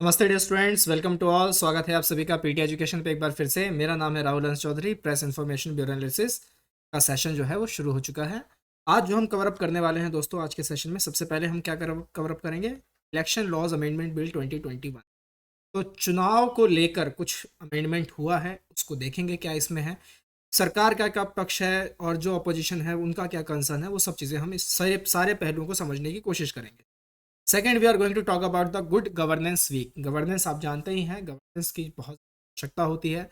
नमस्ते dear students, welcome to all. स्वागत है आप सभी का पीटी एजुकेशन पे एक बार फिर से। मेरा नाम है Rahul Hans Chaudhary. Press information bureau analysis का सेशन जो है वो शुरू हो चुका है। आज जो हम कवर अप करने वाले हैं दोस्तों, आज के सेशन में सबसे पहले हम क्या कवर अप करेंगे? Election laws amendment bill 2021। तो चुनाव को लेकर कुछ अमेंडमेंट हुआ है, उसको देखेंगे क्या इसमें है, सरकार का क्या पक्ष है और जो अपोजिशन है उनका क्या कंसर्न है, वो सब चीज़ें हम इस सारे सारे पहलुओं को समझने की कोशिश करेंगे। Second, we are going to talk about the good governance week. Governance आप जानते ही हैं, गवर्नेंस की बहुत आवश्यकता होती है।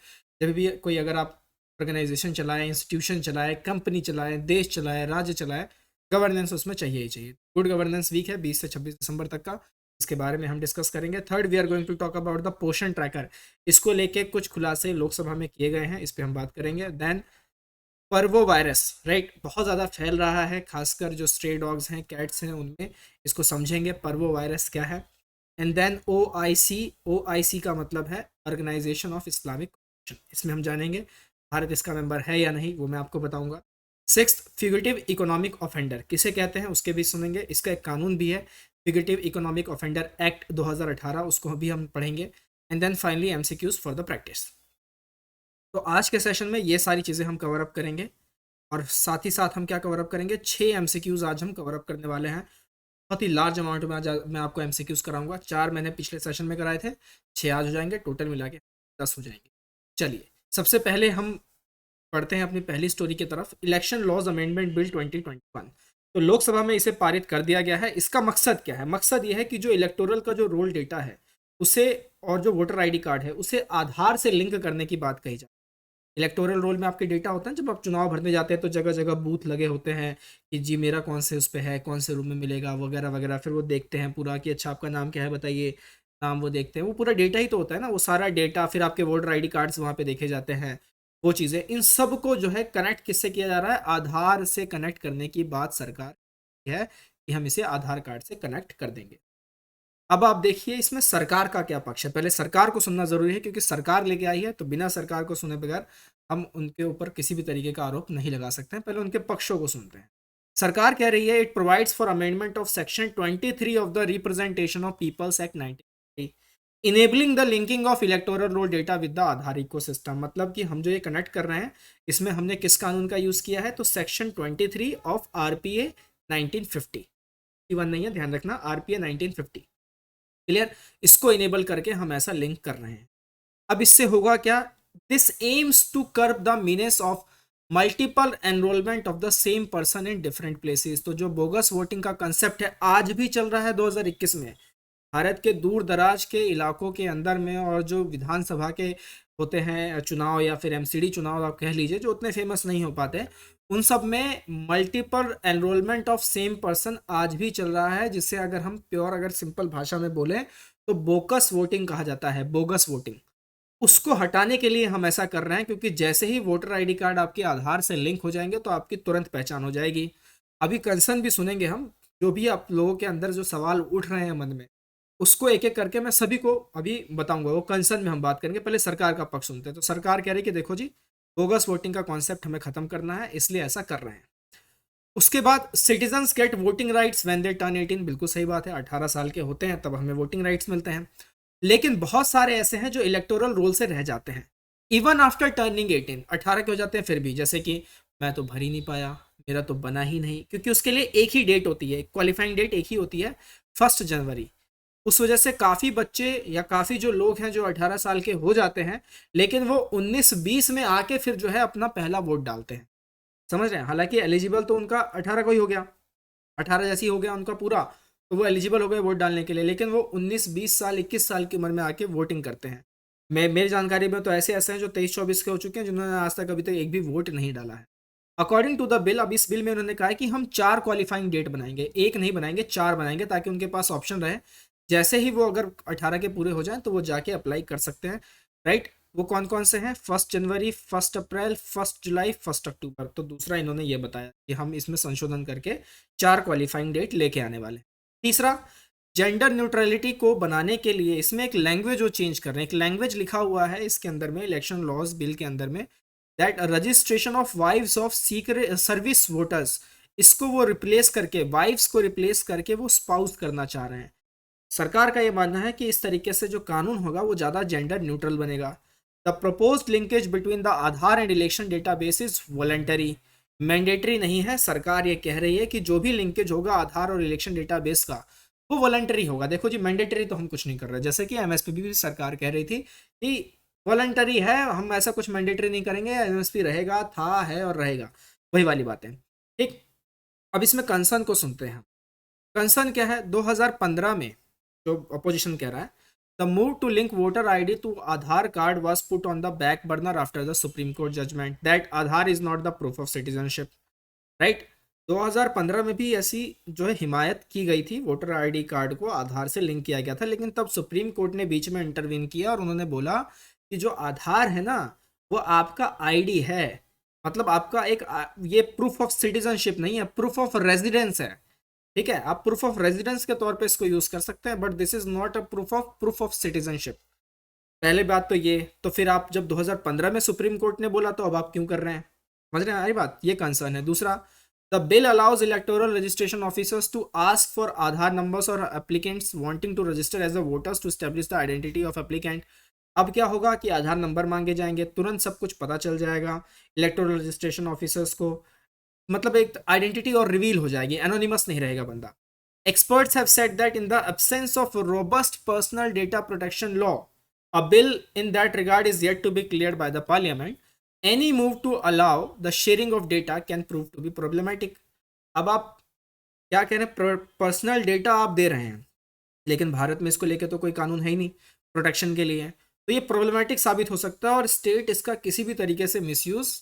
जब भी कोई अगर आप ऑर्गेनाइजेशन चलाएं, इंस्टीट्यूशन चलाएं, कंपनी चलाएं, देश चलाएं, राज्य चलाएं, गवर्नेंस उसमें चाहिए ही चाहिए। गुड गवर्नेंस वीक है 20 से 26 दिसंबर तक का। इसके बारे में हम डिस्कस करेंगे। Third, we are going to talk about the Poshan tracker. इसको लेके कुछ खुलासे लोकसभा में किए गए हैं, इस पर हम बात करेंगे। देन पर्वो वायरस, राइट, बहुत ज़्यादा फैल रहा है, खासकर जो स्ट्रे डॉग्स हैं, कैट्स हैं, उनमें। इसको समझेंगे पर्वो वायरस क्या है। एंड देन ओ आई सी का मतलब है ऑर्गेनाइजेशन ऑफ इस्लामिक कोऑपरेशन। इसमें हम जानेंगे भारत इसका मेंबर है या नहीं, वो मैं आपको बताऊंगा। सिक्स्थ, फ्यूगिटिव इकोनॉमिक ऑफेंडर किसे कहते हैं उसके भी सुनेंगे। इसका एक कानून भी है, फ्यूगिटिव इकोनॉमिक ऑफेंडर एक्ट 2018, उसको भी हम पढ़ेंगे। And then finally MCQs for the practice. तो आज के सेशन में ये सारी चीज़ें हम कवर अप करेंगे, और साथ ही साथ हम क्या कवर अप करेंगे, 6 एमसीक्यूज आज हम कवर अप करने वाले हैं। बहुत ही लार्ज अमाउंट में आज मैं आपको एमसीक्यूज कराऊंगा। 4 मैंने पिछले सेशन में कराए थे, 6 आज हो जाएंगे, टोटल मिला के 10 हो जाएंगे। चलिए, सबसे पहले हम पढ़ते हैं अपनी पहली स्टोरी की तरफ। Election laws amendment bill 2021। तो लोकसभा में इसे पारित कर दिया गया है। इसका मकसद क्या है? मकसद यह है कि जो इलेक्टोरल का जो रोल डेटा है उसे, और जो वोटर आईडी कार्ड है उसे आधार से लिंक करने की बात कही जाए। इलेक्टोरल रोल में आपके डेटा होता है, जब आप चुनाव भरने जाते हैं तो जगह जगह बूथ लगे होते हैं कि जी मेरा कौन से उस पे है, कौन से रूम में मिलेगा, वगैरह वगैरह। फिर वो देखते हैं पूरा कि अच्छा आपका नाम क्या है बताइए, नाम वो देखते हैं। वो पूरा डेटा ही तो होता है ना, वो सारा डेटा। फिर आपके वोटर आईडी कार्ड्स वहाँ पे देखे जाते हैं, वो चीज़ें। इन सब को जो है कनेक्ट किससे किया जा रहा है? आधार से कनेक्ट करने की बात सरकार की है कि हम इसे आधार कार्ड से कनेक्ट कर देंगे। अब आप देखिए इसमें सरकार का क्या पक्ष है। पहले सरकार को सुनना जरूरी है, क्योंकि सरकार लेके आई है, तो बिना सरकार को सुने बगैर हम उनके ऊपर किसी भी तरीके का आरोप नहीं लगा सकते हैं। पहले उनके पक्षों को सुनते हैं। सरकार कह रही है, it provides for amendment of section 23 of the representation of peoples act 19, enabling the linking of electoral roll data with the Aadhaar ecosystem. मतलब कि हम जो ये कनेक्ट कर रहे हैं, इसमें हमने किस कानून का यूज किया है? तो सेक्शन 23 ऑफ आरपीए 1950। वन नहीं है, ध्यान रखना, आरपीए 1950। क्लियर? इसको इनेबल करके हम ऐसा लिंक कर रहे हैं। अब इससे होगा क्या? This aims to curb the menace of multiple enrolment of the same person in different places. तो जो बोगस वोटिंग का कंसेप्ट है, आज भी चल रहा है 2021 में, भारत के दूर दराज के इलाकों के अंदर में, और जो विधानसभा के होते हैं चुनाव, या फिर एमसीडी चुनाव आप कह लीजिए, जो उतने फेमस नहीं हो पाते, उन सब में multiple enrolment of same person आज भी चल रहा है, जिससे अगर हम प्योर, अगर सिंपल भाषा में बोलें तो बोकस वोटिंग कहा जाता है, बोगस वोटिंग। उसको हटाने के लिए हम ऐसा कर रहे हैं, क्योंकि जैसे ही वोटर आईडी कार्ड आपके आधार से लिंक हो जाएंगे तो आपकी तुरंत पहचान हो जाएगी। अभी कंसर्न भी सुनेंगे हम, जो भी आप लोगों के अंदर जो सवाल उठ रहे हैं मन में, उसको एक एक करके मैं सभी को अभी बताऊंगा। वो कंसर्न में हम बात करेंगे। पहले सरकार का पक्ष सुनते हैं। तो सरकार कह रही है कि देखो जी, बोगस वोटिंग का कॉन्सेप्ट हमें खत्म करना है, इसलिए ऐसा कर रहे हैं। उसके बाद citizens get voting rights when they turn 18। बिल्कुल सही बात है, 18 साल के होते हैं तब हमें वोटिंग राइट्स मिलते हैं। लेकिन बहुत सारे ऐसे हैं जो इलेक्टोरल रोल से रह जाते हैं, इवन आफ्टर टर्निंग 18, 18 के हो जाते हैं फिर भी। जैसे कि मैं तो भर ही नहीं पाया, मेरा तो बना ही नहीं, क्योंकि उसके लिए एक ही डेट होती है, क्वालिफाइंग डेट एक ही होती है, 1 जनवरी। उस वजह से काफ़ी बच्चे या काफ़ी जो लोग हैं जो 18 साल के हो जाते हैं, लेकिन वो 19-20 में आके फिर जो है अपना पहला वोट डालते हैं। समझ रहे हैं? हालांकि एलिजिबल तो उनका 18 को ही हो गया, 18 जैसे ही हो गया उनका पूरा, तो वो एलिजिबल हो गए वोट डालने के लिए, लेकिन वो 19-20 साल 21 साल की उम्र में आके वोटिंग करते हैं। मैं, मेरी जानकारी में तो ऐसे ऐसे हैं जो 23-24 के हो चुके हैं, जिन्होंने आज तक अभी तक एक भी वोट नहीं डाला है। अकॉर्डिंग टू द बिल, अब इस बिल में उन्होंने कहा है कि हम 4 क्वालिफाइंग डेट बनाएंगे, एक नहीं बनाएंगे, 4 बनाएंगे, ताकि उनके पास ऑप्शन रहे। जैसे ही वो अगर 18 के पूरे हो जाएं तो वो जाके अप्लाई कर सकते हैं, राइट। वो कौन कौन से हैं? 1 जनवरी, 1 अप्रैल, 1 जुलाई, 1 अक्टूबर। तो दूसरा इन्होंने ये बताया कि हम इसमें संशोधन करके 4 क्वालिफाइंग डेट लेके आने वाले हैं। तीसरा, जेंडर न्यूट्रलिटी को बनाने के लिए इसमें एक लैंग्वेज वो चेंज कर रहे हैं। एक लैंग्वेज लिखा हुआ है इसके अंदर में, इलेक्शन लॉज बिल के अंदर में, that registration of wives of secret service voters, इसको वो रिप्लेस करके, वाइव्स को रिप्लेस करके वो स्पाउस करना चाह रहे हैं। सरकार का ये मानना है कि इस तरीके से जो कानून होगा वो ज़्यादा जेंडर न्यूट्रल बनेगा। The proposed linkage between the Aadhaar and election database is voluntary, mandatory नहीं है। सरकार ये कह रही है कि जो भी लिंकेज होगा आधार और इलेक्शन डेटाबेस का वो वॉलंटरी होगा। देखो जी, मैंडेटरी तो हम कुछ नहीं कर रहे, जैसे कि एमएसपी भी सरकार कह रही थी कि वॉलंटरी है, हम ऐसा कुछ मैंडेटरी नहीं करेंगे, एमएसपी रहेगा, था, है और रहेगा, वही वाली बातें। ठीक। अब इसमें कंसर्न को सुनते हैं। कंसर्न क्या है? 2015 में जो अपोजिशन कह रहा है, the move to link voter ID to Aadhaar card was put on the back burner after the Supreme Court judgment that Aadhaar is not the proof of citizenship. Right. 2015 में भी ऐसी जो है हिमायत की गई थी, वोटर आईडी कार्ड को आधार से लिंक किया गया था, लेकिन तब सुप्रीम कोर्ट ने बीच में इंटरवीन किया और उन्होंने बोला कि जो आधार है ना वो आपका आईडी है, मतलब आपका एक ये प्रूफ ऑफ सिटीजनशिप नहीं है, प्रूफ ऑफ रेजिडेंस है। ठीक है, आप प्रूफ ऑफ रेजिडेंस के तौर पे इसको यूज कर सकते हैं, but this is not a proof of citizenship. पहले बात तो ये, तो फिर आप जब 2015 में सुप्रीम कोर्ट ने बोला तो अब आप क्यों कर रहे हैं? समझ रहे हैं हमारी बात? ये कंसर्न है। दूसरा, the bill allows electoral registration officers to ask for Aadhaar numbers और applicants wanting to register as a voters to establish the identity of applicant. अब क्या होगा कि आधार नंबर मांगे जाएंगे, तुरंत सब कुछ पता चल जाएगा इलेक्टोरल रजिस्ट्रेशन ऑफिसर्स को, मतलब एक आइडेंटिटी और रिवील हो जाएगी, एनोनिमस नहीं रहेगा बंदा। Experts have said that in the absence of robust personal data protection law, a bill in that regard is yet to be cleared by the parliament. Any move to allow the sharing of data can prove to be problematic. अब आप क्या कह रहे हैं? Personal data आप दे रहे हैं, लेकिन भारत में इसको लेके तो कोई कानून है ही नहीं प्रोटेक्शन के लिए, तो ये प्रॉब्लमेटिक साबित हो सकता है और स्टेट इसका किसी भी तरीके से मिसयूज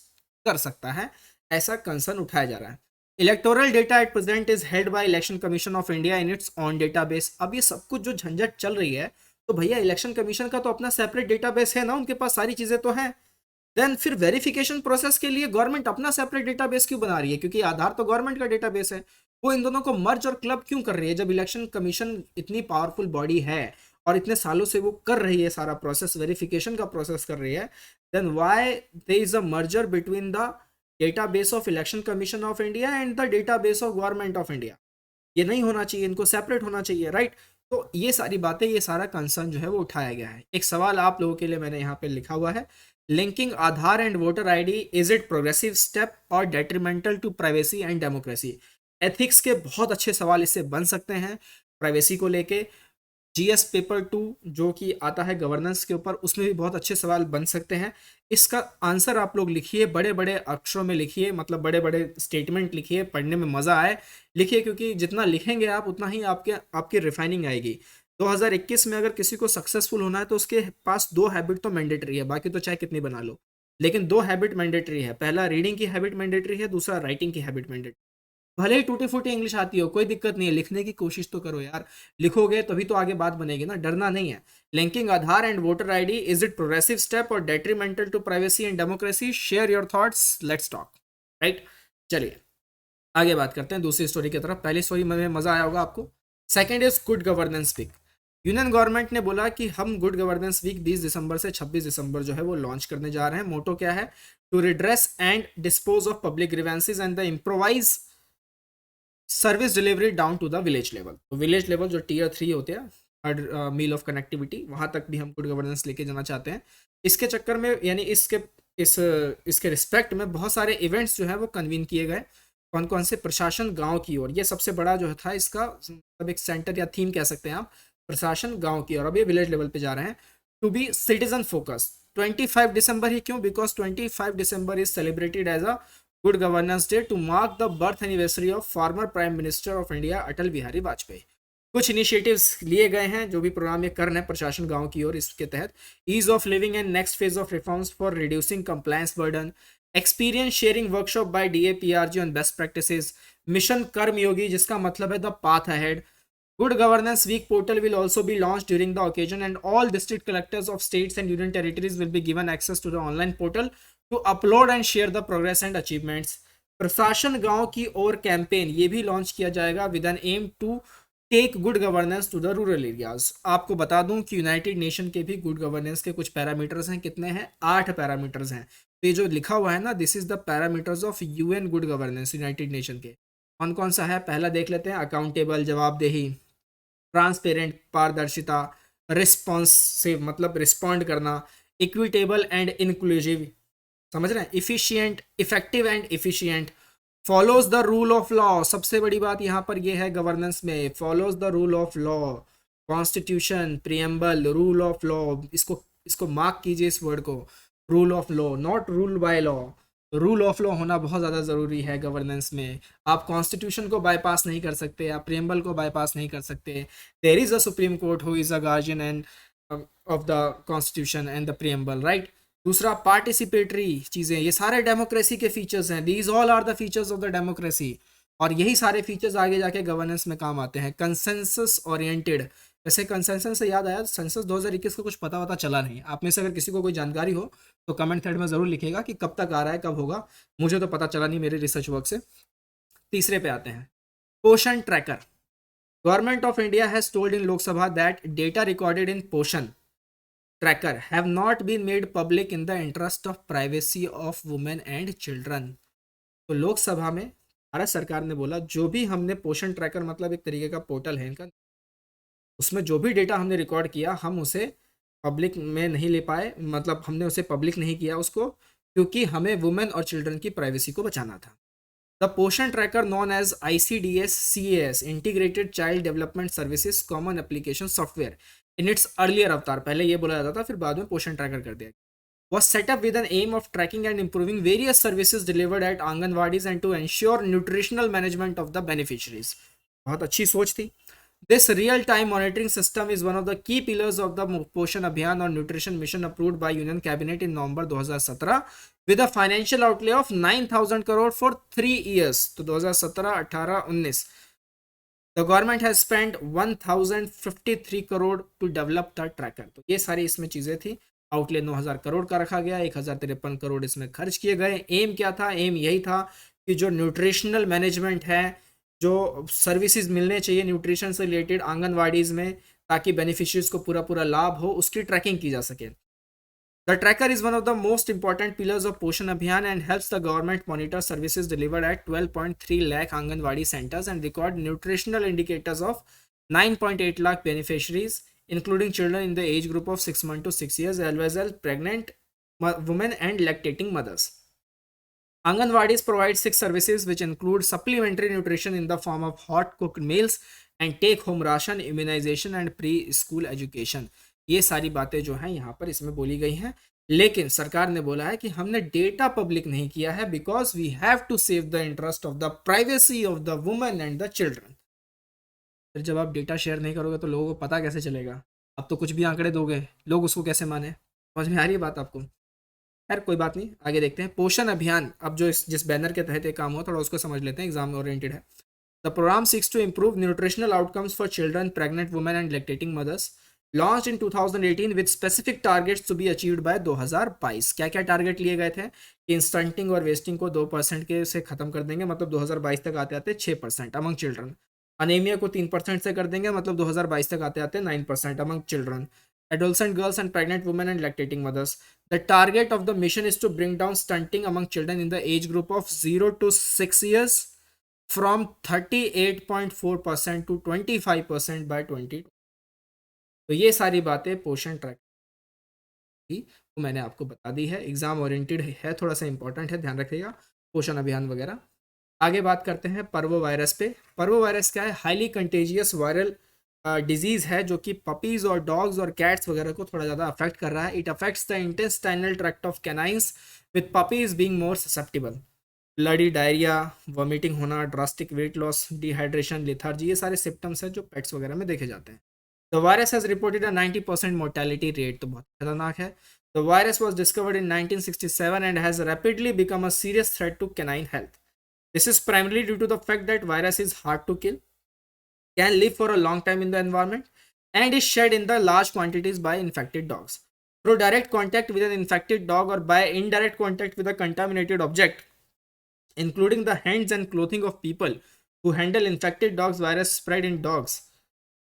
कर सकता है, ऐसा कंसर्न उठाया जा रहा है। Electoral data at present is held by election Commission of India in its on database. अब ये सब कुछ जो झंझट चल रही है, तो भैया इलेक्शन कमीशन का तो अपना सेपरेट डेटाबेस है ना, उनके पास सारी चीजें तो हैं। देन फिर वेरिफिकेशन प्रोसेस के लिए गवर्नमेंट अपना सेपरेट डेटाबेस क्यों बना रही है? क्योंकि आधार तो गवर्नमेंट का डेटाबेस है। वो इन दोनों को मर्ज और क्लब क्यों कर रही है जब इलेक्शन कमीशन इतनी पावरफुल बॉडी है और इतने सालों से वो कर रही है सारा प्रोसेस, वेरिफिकेशन का प्रोसेस कर रही है? Then why there is a merger between the database of Election Commission of India and the database of Government of India? ये नहीं होना चाहिए, इनको सेपरेट होना चाहिए, राइट? तो ये सारी बातें, ये सारा कंसर्न जो है वो उठाया गया है। एक सवाल आप लोगों के लिए मैंने यहाँ पे लिखा हुआ है, linking Aadhaar and voter ID, is it progressive step और detrimental to privacy and democracy? Ethics के बहुत अच्छे सवाल इससे बन सकते हैं प्राइवेसी को लेके। जीएस पेपर 2 जो कि आता है गवर्नेंस के ऊपर, उसमें भी बहुत अच्छे सवाल बन सकते हैं। इसका आंसर आप लोग लिखिए, बड़े बड़े अक्षरों में लिखिए, मतलब बड़े बड़े स्टेटमेंट लिखिए, पढ़ने में मज़ा आए लिखिए, क्योंकि जितना लिखेंगे आप उतना ही आपकी रिफाइनिंग आएगी। 2021 में अगर किसी को सक्सेसफुल होना है तो उसके पास 2 हैबिट तो मैंडेटरी है, बाकी तो चाहे कितनी बना लो, लेकिन 2 हैबिट मैंडेटरी है। पहला रीडिंग की हैबिट मैंडेटरी है, दूसरा राइटिंग की हैबिट मैंडेटरी। भले ही टूटी फूटी इंग्लिश आती हो, कोई दिक्कत नहीं है, लिखने की कोशिश तो करो यार। लिखोगे तभी तो आगे बात बनेगी ना, डरना नहीं है। Linking Aadhaar and voter ID, is it progressive step और detrimental to privacy and democracy? Share your thoughts, let's talk. Right, चलिए आगे बात करते हैं दूसरी स्टोरी की तरफ। पहली स्टोरी में मजा आया होगा आपको। Second is good governance week. Union government ने बोला कि हम गुड गवर्नेंस वीक 20 दिसंबर से 26 दिसंबर जो है वो लॉन्च करने जा रहे हैं। मोटो क्या है? To redress and dispose of public grievances and the improvise service delivery down to the village level. तो विलेज लेवल जो टीयर 3 होते हैं, हर मील ऑफ कनेक्टिविटी, वहां तक भी हम गुड गवर्नेंस लेके जाना चाहते हैं। इसके चक्कर में, यानी इसके रिस्पेक्ट में बहुत सारे इवेंट्स जो है वो कन्वीन किए गए। कौन कौन से? प्रशासन गांव की ओर, ये सबसे बड़ा जो था इसका, मतलब एक सेंटर या थीम कह सकते हैं आप, प्रशासन गांव की ओर। अब ये विलेज लेवल पे जा रहे हैं। To be citizen focus. 25 दिसंबर ही क्यों? Because 25 December is celebrated as a good governance day to mark the birth anniversary of former prime minister of India Atal Bihari Vajpayee. कुछ इनिशिएटिव्स लिए गए हैं, जो भी प्रोग्राम ये कर रहे हैं प्रशासन गांव की ओर, इसके तहत ease of living and next phase of reforms for reducing compliance burden, experience sharing workshop by DAPRG on best practices, mission Karmayogi जिसका मतलब है the path ahead. Good Governance Week portal will also be launched during the occasion and all district collectors of states and union territories will be given access to the online portal to upload and share the progress and achievements. प्रशासन गांव की ओर campaign ये भी launch किया जाएगा with an aim to take good governance to the rural areas. आपको बता दूं कि यूनाइटेड नेशन के भी गुड गवर्नेंस के कुछ पैरामीटर्स हैं। कितने हैं? 8 पैरामीटर्स हैं। तो ये जो लिखा हुआ है ना, this is the parameters of UN good governance, United nation के। कौन कौन सा है? पहला देख लेते हैं, अकाउंटेबल, जवाबदेही, ट्रांसपेरेंट पारदर्शिता, रिस्पॉन्सिव मतलब रिस्पॉन्ड करना, इक्विटेबल एंड इंक्लूसिव, समझ रहे हैं, efficient, effective and efficient, follows the rule of law, सबसे बड़ी बात यहाँ पर ये है गवर्नेंस में, follows the rule of law, constitution, preamble, rule of law, इसको इसको मार्क कीजिए इस वर्ड को, rule of law, not rule by law. Rule of law होना बहुत ज़्यादा ज़रूरी है गवर्नेंस में। आप कॉन्स्टिट्यूशन को बाईपास नहीं कर सकते, आप प्रियम्बल को बाईपास नहीं कर सकते। There is a Supreme Court who is a guardian and of the constitution and the preamble, right. दूसरा पार्टिसिपेटरी चीज़ें, ये सारे डेमोक्रेसी के फीचर्स हैं, these all are the features of the democracy, और यही सारे फीचर्स आगे जाके गवर्नेंस में काम आते हैं। कंसेंसस ओरिएंटेड, वैसे कंसेंसस से याद आया, सेंसस 2021 का कुछ पता चला नहीं, आप में से अगर किसी को कोई जानकारी हो तो कमेंट थ्रेड में ज़रूर लिखेगा कि कब तक आ रहा है, कब होगा, मुझे तो पता चला नहीं मेरे रिसर्च वर्क से। तीसरे पे आते हैं, पोषण tracker. Government of India has told in Lok Sabha that data recorded in पोषण tracker have not been made public in the interest of privacy of women and children। तो लोकसभा में भारत सरकार ने बोला जो भी हमने पोषण ट्रैकर मतलब एक तरीके का पोर्टल है इनका, उसमें जो भी डेटा हमने रिकॉर्ड किया हम उसे पब्लिक में नहीं ले पाए, मतलब हमने उसे पब्लिक नहीं किया उसको, क्योंकि हमें वुमेन और चिल्ड्रन की प्राइवेसी को बचाना था। The Poshan tracker known as ICDS CAS integrated child development services common application software in its earlier avatar, पहले ये बोला जाता था फिर बाद में पोषण ट्रैकर कर दिया, was set up with an aim of tracking and improving various services delivered at anganwadis and to ensure nutritional management of the beneficiaries। बहुत अच्छी सोच थी। This real-time monitoring system is one of the key pillars of the Poshan Abhiyan or Nutrition Mission approved by Union Cabinet in November 2017 with a financial outlay of 9,000 crore for 3 years। तो 2017, 18, 19 the government has spent 1053 crore to develop the tracker। तो ये सारी इसमें चीज़ें थी। Outlay 9,000 crore का रखा गया, 1,053 करोड़ इसमें खर्च किए गए। एम क्या था? एम यही था कि जो न्यूट्रिशनल मैनेजमेंट है, जो सर्विसेज मिलने चाहिए न्यूट्रिशन से रिलेटेड आंगनवाड़ीज़ में, ताकि बेनिफिशियरीज को पूरा पूरा लाभ हो, उसकी ट्रैकिंग की जा सके। The tracker is one of the most important pillars of Poshan Abhiyan and helps the government monitor services delivered at 12.3 lakh Anganwadi centers and record nutritional indicators of 9.8 lakh beneficiaries, including children in the age group of 6 months to 6 years, as well as pregnant women and lactating mothers. Anganwadis provide 6 services which include supplementary nutrition in the form of hot cooked meals and take home ration, immunization and pre-school education। ये सारी बातें जो हैं यहाँ पर इसमें बोली गई हैं, लेकिन सरकार ने बोला है कि हमने डेटा पब्लिक नहीं किया है because we have to save the interest of the privacy of the women and the children. फिर जब आप डेटा शेयर नहीं करोगे तो लोगों को पता कैसे चलेगा? अब तो कुछ भी आंकड़े दोगे, लोग उसको कैसे माने? समझ में आ रही है बात आपको? यार कोई बात नहीं, आगे देखते हैं। पोषण अभियान, अब जो जिस बैनर के तहत ये काम हो थोड़ा उसको समझ लेते हैं, एग्जाम ओरिएंटेड है। The programme seeks to improve nutritional outcomes for children, pregnant women and lactating mothers. Launch in 2018 with specific targets to be achieved by 2022। क्या क्या टारगेट लिए गए थे कि स्टंटिंग और वेस्टिंग को 2% के से खत्म कर देंगे, मतलब 2022 तक आते आते 6% अमंग चिल्ड्रन। अनेमिया को 3% से कर देंगे, मतलब 2022 तक आते आते 9% among children. Adolescent girls and pregnant women and lactating mothers. The target of the mission is to bring down stunting among children in the age group of 0 to 6 years from 38.4% to 25% by 20। तो ये सारी बातें पोषण track की वो मैंने आपको बता दी है, एग्जाम ओरिएंटेड है, थोड़ा सा इंपॉर्टेंट है, ध्यान रखिएगा, पोषण अभियान वगैरह। आगे बात करते हैं पर्वो वायरस पे। पर्वो वायरस क्या है? हाईली कंटेजियस वायरल डिजीज़ है जो कि पपीज़ और डॉग्स और कैट्स वगैरह को थोड़ा ज़्यादा अफेक्ट कर रहा है। It affects the intestinal tract of canines with puppies being more susceptible. Bloody, diarrhoea, vomiting होना, drastic weight loss, dehydration, lethargy, ये सारे सिम्टम्स हैं जो पेट्स वगैरह में देखे जाते हैं। The virus has reported a 90% mortality rate, तो बहुत खतरनाक है। The virus was discovered in 1967 and has rapidly become a serious threat to canine health. This is primarily due to the fact that virus is hard to kill, can live for a long time in the environment, and is shed in the large quantities by infected dogs. Through direct contact with an infected dog or by indirect contact with a contaminated object, including the hands and clothing of people who handle infected dogs, virus spread in dogs.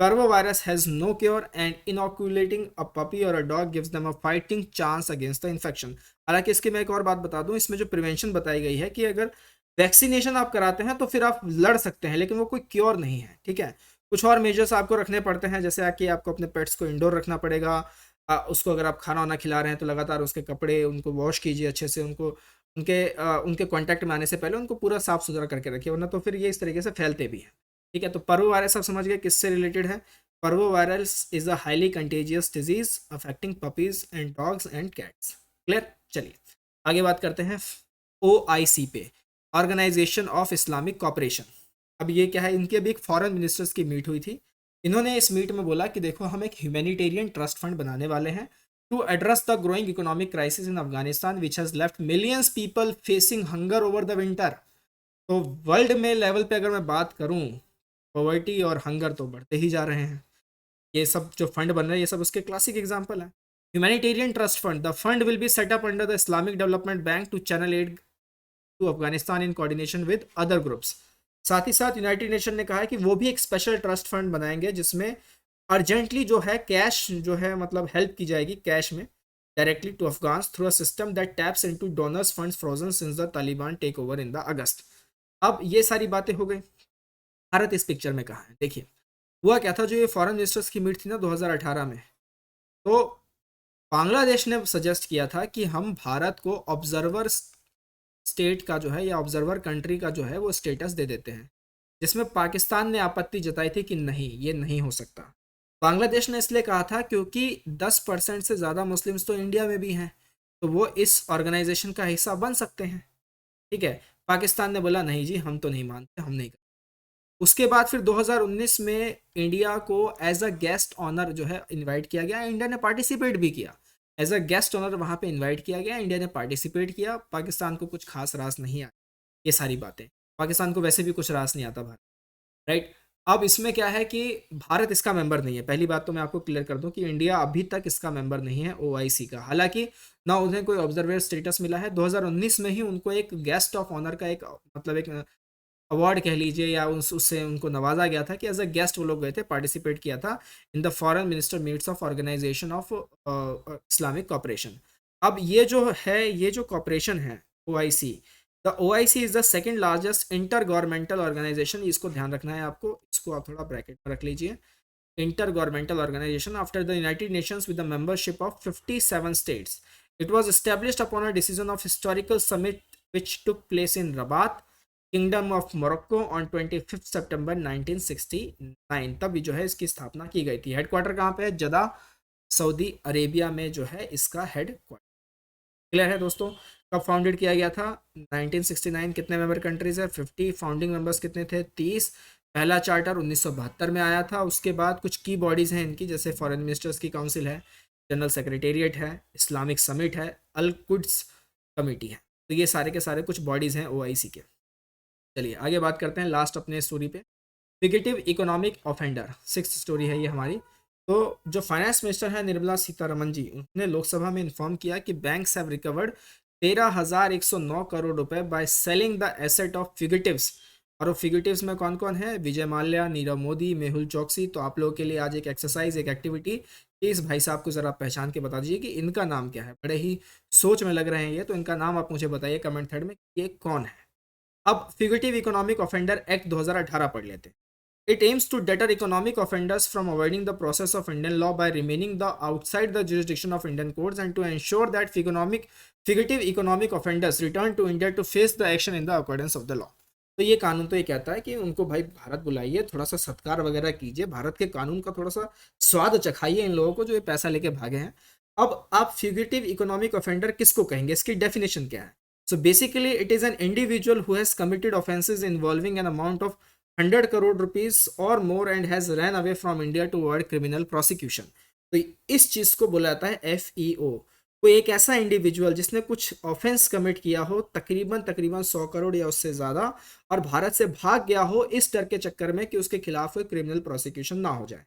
Parvovirus has no cure and inoculating a puppy or a dog gives them a fighting chance against the infection। हालांकि इसकी मैं एक और बात बता दूं, इसमें जो प्रिवेंशन बताई गई है कि अगर वैक्सीनेशन आप कराते हैं तो फिर आप लड़ सकते हैं, लेकिन वो कोई क्योर नहीं है, ठीक है। कुछ और मेजर्स आपको रखने पड़ते हैं, जैसे कि आपको अपने पेट्स को इंडोर रखना पड़ेगा। उसको अगर आप खाना वाना खिला रहे हैं तो लगातार उसके कपड़े उनको वॉश कीजिए अच्छे से, उनको उनके कांटेक्ट में आने से पहले उनको पूरा साफ सुथरा करके रखिए, वरना तो फिर ये इस तरीके से फैलते भी हैं। ठीक है, तो पर्व वायरस आप समझ गए किससे रिलेटेड है। पर्वो virus is a highly contagious disease affecting puppies and dogs and cats. Clear. चलिए आगे बात करते हैं OIC पे, ऑर्गेनाइजेशन ऑफ इस्लामिक कॉपरेशन। अब ये क्या है, इनकी अभी एक फॉरेन मिनिस्टर्स की मीट हुई थी। इन्होंने इस मीट में बोला कि देखो हम एक ह्यूमैनिटेरियन ट्रस्ट फंड बनाने वाले हैं to address the growing economic crisis in Afghanistan which has left millions people facing hunger over the winter. तो वर्ल्ड में लेवल पे अगर मैं बात करूं, पॉवर्टी और हंगर तो बढ़ते ही जा रहे हैं। ये सब जो फंड बन रहे हैं ये सब उसके क्लासिक एग्जाम्पल है। Humanitarian trust fund, the fund will be set up under the Islamic Development Bank to channel aid to Afghanistan in coordination with other groups. साथ ही साथ यूनाइटेड नेशन ने कहा है कि वो भी एक स्पेशल ट्रस्ट फंड बनाएंगे जिसमें अर्जेंटली जो है कैश जो है मतलब हेल्प की जाएगी कैश में directly to Afghans through a system that taps into donors funds frozen since the Taliban take over in the August. अब ये सारी बातें हो गई। भारत इस पिक्चर में कहाँ है, देखिए हुआ क्या था, जो ये फॉरेन मिनिस्टर्स की मीट थी ना 2018 में, तो बांग्लादेश ने सजेस्ट किया था कि हम भारत को ऑब्जर्वर स्टेट का जो है या ऑब्जर्वर कंट्री का जो है वो स्टेटस दे देते हैं, जिसमें पाकिस्तान ने आपत्ति जताई थी कि नहीं ये नहीं हो सकता। बांग्लादेश ने इसलिए कहा था क्योंकि 10% से ज़्यादा मुस्लिम्स तो इंडिया में भी हैं, तो वो इस ऑर्गेनाइजेशन का हिस्सा बन सकते हैं। ठीक है, पाकिस्तान ने बोला नहीं जी हम तो नहीं मानते, हम नहीं करते। उसके बाद फिर 2019 में इंडिया को एज अ गेस्ट ऑनर जो है इनवाइट किया गया, इंडिया ने पार्टिसिपेट भी किया। एज अ गेस्ट ऑनर वहाँ पे इनवाइट किया गया, इंडिया ने पार्टिसिपेट किया। पाकिस्तान को कुछ खास रास नहीं आया, ये सारी बातें, पाकिस्तान को वैसे भी कुछ रास नहीं आता भारत। राइट। अब इसमें क्या है कि भारत इसका मेंबर नहीं है। पहली बात तो मैं आपको क्लियर कर दूं कि इंडिया अभी तक इसका मेंबर नहीं है OIC का, हालांकि ना उन्हें कोई ऑब्जर्वर स्टेटस मिला है। 2019 में ही उनको एक गेस्ट ऑफ ऑनर का एक मतलब एक अवार्ड कह लीजिए या उससे उनको नवाजा गया था कि एज अ गेस्ट वो लोग गए थे, पार्टिसिपेट किया था in the foreign minister meets of organisation of Islamic cooperation. अब ये जो है, ये जो कॉपरेशन है OIC, the OIC is the second largest intergovernmental organisation. इसको ध्यान रखना है आपको, इसको आप थोड़ा ब्रैकेट में रख लीजिए। Intergovernmental organisation after the United Nations with the membership of 57 states. It was established upon a decision of historical summit which took place in Rabat, kingdom of Morocco on 25 September 1969। तब जो है इसकी स्थापना की गई थी। Headquarter कहाँ पे है, जदा सऊदी अरेबिया में जो है इसका हेडक्वार्टर। क्लियर है दोस्तों। कब फाउंडेड किया गया था, 1969। कितने मेंबर कंट्रीज है, 50। फाउंडिंग मेंबर्स कितने थे, 30। पहला चार्टर 1972 में आया था। उसके बाद कुछ की बॉडीज हैं इनकी, जैसे फॉरेन मिनिस्टर्स की काउंसिल है, जनरल सेक्रेटेरिएट है, इस्लामिक समिट है, अल कुड्स कमेटी है। तो ये सारे के सारे कुछ बॉडीज हैं OIC के। चलिए आगे बात करते हैं लास्ट अपने स्टोरी पे, fugitive economic offender. Sixth story है ये हमारी। तो जो फाइनेंस मिनिस्टर है निर्मला सीतारमन जी, उन्होंने लोकसभा में इन्फॉर्म किया कि बैंक्स हैव रिकवर्ड 13,109 करोड़ रुपए by selling the asset of fugitives. और वो फिगेटिव्स में कौन कौन है, विजय माल्या, नीरव मोदी, मेहुल चौकसी। तो आप लोगों के लिए आज एक एक्सरसाइज, एक एक्टिविटी कि इस भाई साहब को जरा पहचान के बता दीजिए कि इनका नाम क्या है। बड़े ही सोच में लग रहे हैं ये, तो इनका नाम आप मुझे बताइए कमेंट थ्रेड में, ये कौन है। अब फिगेटिव इकोनॉमिक ऑफेंडर एक्ट 2018 पढ़ लेते हैं। It aims to deter economic offenders from avoiding the process of Indian law by remaining outside the jurisdiction of Indian courts and to ensure that fugitive economic offenders return to India to face the action in the accordance of the law। तो ये कानून तो ये कहता है कि उनको भाई भारत बुलाइए, थोड़ा सा सत्कार वगैरह कीजिए, भारत के कानून का थोड़ा सा स्वाद चखाइए इन लोगों को जो ये पैसा लेके भागे हैं। अब आप फ्यूगिटिव इकोनॉमिक ऑफेंडर किसको कहेंगे, इसकी डेफिनेशन क्या है। So basically it is an individual who has committed offences involving an amount of 100 crore rupees or more and has ran away from India to avoid criminal prosecution। तो इस चीज को बोला जाता है FEO। कोई एक ऐसा इंडिविजुअल जिसने कुछ ऑफेंस कमिट किया हो तकरीबन 100 करोड़ या उससे ज्यादा, और भारत से भाग गया हो इस डर के चक्कर में कि उसके खिलाफ कोई क्रिमिनल प्रोसिक्यूशन ना हो जाए।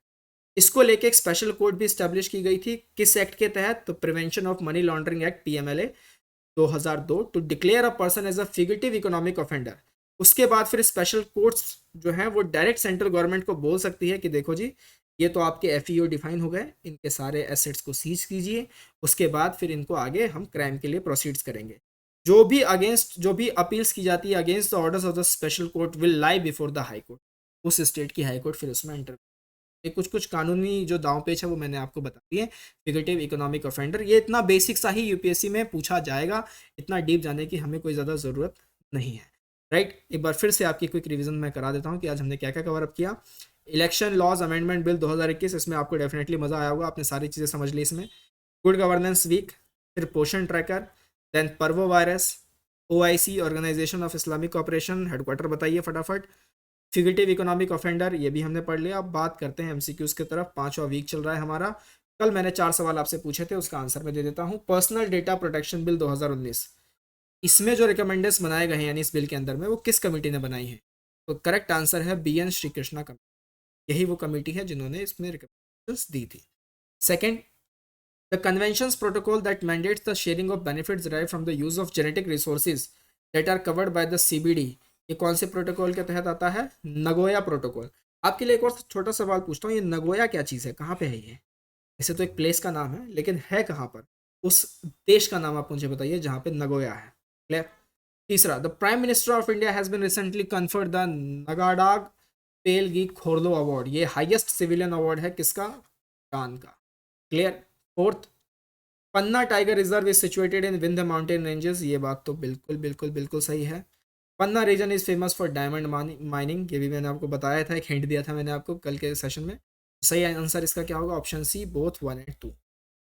इसको लेके एक स्पेशल कोर्ट भी स्टैब्लिश की गई थी, किस एक्ट के तहत, तो prevention of money laundering act PMLA 2002 to declare a person as a fugitive economic offender. उसके बाद फिर स्पेशल कोर्ट्स जो है वो डायरेक्ट सेंट्रल गवर्नमेंट को बोल सकती है कि देखो जी ये तो आपके FEO डिफाइन हो गए, इनके सारे एसेट्स को सीज कीजिए। उसके बाद फिर इनको आगे हम क्राइम के लिए प्रोसीड्स करेंगे। जो भी अपील्स की जाती है against the orders of the special court will lie before the high court. उस स्टेट की हाई कोर्ट फिर उसमें एंटर। ये कुछ कुछ कानूनी जो दांव पेच है वो मैंने आपको बता दिए। फिगरेटिव इकोनॉमिक ऑफेंडर, ये इतना बेसिक सा ही यूपीएससी में पूछा जाएगा, इतना डीप जाने की हमें कोई ज़्यादा ज़रूरत नहीं है। राइट, एक बार फिर से आपकी क्विक रिवीजन मैं करा देता हूँ कि आज हमने क्या क्या कवर अप किया। इलेक्शन लॉज अमेंडमेंट बिल 2021, इसमें आपको डेफिनेटली मज़ा आया होगा, आपने सारी चीज़ें समझ ली इसमें। गुड गवर्नेंस वीक, फिर Poshan tracker, then parvo virus, OIC organisation of Islamic cooperation headquarter बताइए फटाफट। फिगरेटिव इकोनॉमिक ऑफेंडर, ये भी हमने पढ़ लिया। अब बात करते हैं एमसीक्यूज की तरफ, 5वां वीक चल रहा है हमारा। कल मैंने 4 सवाल आपसे पूछे थे, उसका आंसर मैं दे देता हूँ। पर्सनल डेटा प्रोटेक्शन बिल 2019, इसमें जो रिकमेंडेशन बनाए गए हैं यानी इस बिल के अंदर में, वो किस कमेटी ने बनाई है? तो करेक्ट आंसर है BN श्री कृष्णा कमेटी। यही वो कमेटी है जिन्होंने इसमें रिकमेंडेशन दी थी। Second, the conventions protocol that mandates the sharing of benefits derived from the use of genetic resources that are covered by the CBD, ये कौन से प्रोटोकॉल के तहत आता है? Nagoya protocol. आपके लिए एक और छोटा सवाल पूछता हूँ, ये नगोया क्या चीज़ है, कहाँ पे है ये? ऐसे तो एक प्लेस का नाम है, लेकिन है कहाँ पर? उस देश का नाम आप मुझे बताइए जहाँ पे नगोया है। क्लियर। तीसरा, the prime minister of India has been recently conferred the Ngadag Pelgi Khorlo award, ये हाईएस्ट सिविलियन अवार्ड है किसका? ईरान का। Clear. Fourth, Panna tiger reserve is situated in Vindhya mountain ranges, ये बात तो बिल्कुल बिल्कुल बिल्कुल सही है। Panna region is famous for diamond mining, ये भी मैंने आपको बताया था, एक हिंट दिया था मैंने आपको कल के सेशन में। सही आंसर इसका क्या होगा? Option C, both 1 and 2।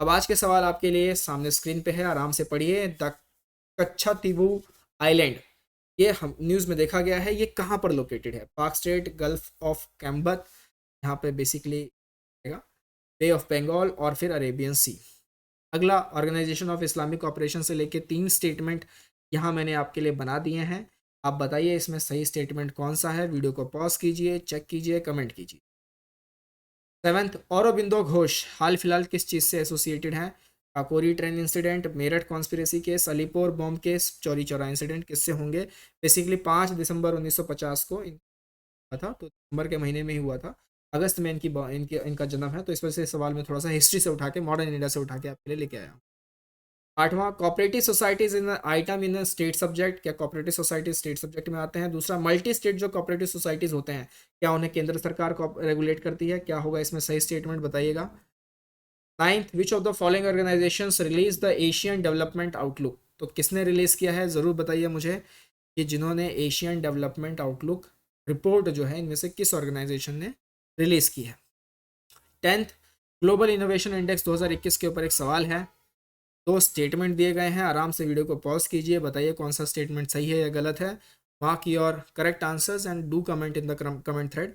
अब आज के सवाल आपके लिए सामने स्क्रीन पे है, आराम से पढ़िए। द कच्छातीवू आइलैंड, ये हम न्यूज़ में देखा गया है, ये कहाँ पर लोकेटेड है? पाक स्टेट, गल्फ ऑफ कैम्बर, यहाँ पे बेसिकली बे ऑफ बंगाल और फिर अरेबियन सी। अगला, ऑर्गेनाइजेशन ऑफ इस्लामिक ऑपरेशन से लेके 3 स्टेटमेंट यहाँ मैंने आपके लिए बना दिए हैं। आप बताइए इसमें सही स्टेटमेंट कौन सा है? वीडियो को पॉज कीजिए, चेक कीजिए, कमेंट कीजिए। 7th, औरबिंदो घोष हाल फिलहाल किस चीज़ से एसोसिएटेड हैं? Kakori train incident, Meerut conspiracy case, Alipur bomb case, Chauri Chaura incident, किससे होंगे? बेसिकली 5 दिसंबर 1950 को हुआ था, तो दिसंबर के महीने में ही हुआ था। अगस्त में इनका जन्म है, तो इस वजह से सवाल में थोड़ा सा हिस्ट्री से उठा के, मॉडर्न इंडिया से उठा के आपके लिए लेके आया हूँ। 8वां, cooperative societies in item in state subject, क्या कोऑपरेटिव सोसाइटी स्टेट सब्जेक्ट में आते हैं? दूसरा, मल्टी स्टेट जो कोऑपरेटिव सोसाइटीज होते हैं, क्या उन्हें केंद्र सरकार को रेगुलेट करती है? क्या होगा इसमें सही स्टेटमेंट बताइएगा। 9th, which of the following organisations release the Asian development outlook, तो किसने रिलीज किया है? ज़रूर बताइए मुझे कि जिन्होंने एशियन डेवलपमेंट आउटलुक रिपोर्ट जो है, इनमें से किस ऑर्गेनाइजेशन ने रिलीज की है। 10th, ग्लोबल इनोवेशन इंडेक्स 2021 के ऊपर एक सवाल है, 2 स्टेटमेंट दिए गए हैं, आराम से वीडियो को पॉज कीजिए, बताइए कौन सा स्टेटमेंट सही है या गलत है। Mark your correct answers and do comment in the comment thread.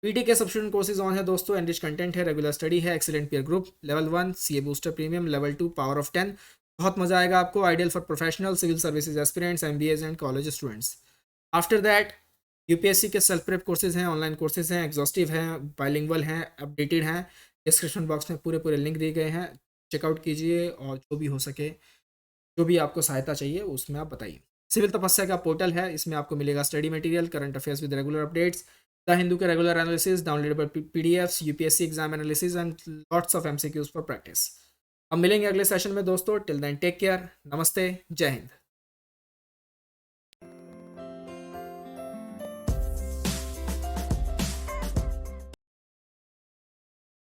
PT के सब्सक्रिप्शन कोर्सेज ऑन है दोस्तों, एनरिच कंटेंट है, रेगुलर स्टडी है, excellent peer group, level 1 CA booster premium, level 2 power of 10, बहुत मजा आएगा आपको। Ideal for professional, civil services aspirants, MBAs and college students. After that UPSC के सेल्फ प्रेप कोर्सेज हैं, ऑनलाइन कोर्सेज हैं, exhaustive हैं, bilingual हैं, अपडेटेड हैं। डिस्क्रिप्शन बॉक्स में पूरे पूरे लिंक दिए गए हैं, चेकआउट कीजिए और जो भी हो सके, जो भी आपको सहायता चाहिए उसमें आप बताइए। सिविल तपस्या का पोर्टल है, इसमें आपको मिलेगा study material, current affairs with regular updates, the Hindu के regular analysis, downloadable PDFs, UPSC exam analysis and lots of MCQs for practice. अब मिलेंगे अगले सेशन में दोस्तों, टिल देन टेक केयर, नमस्ते, जय हिंद।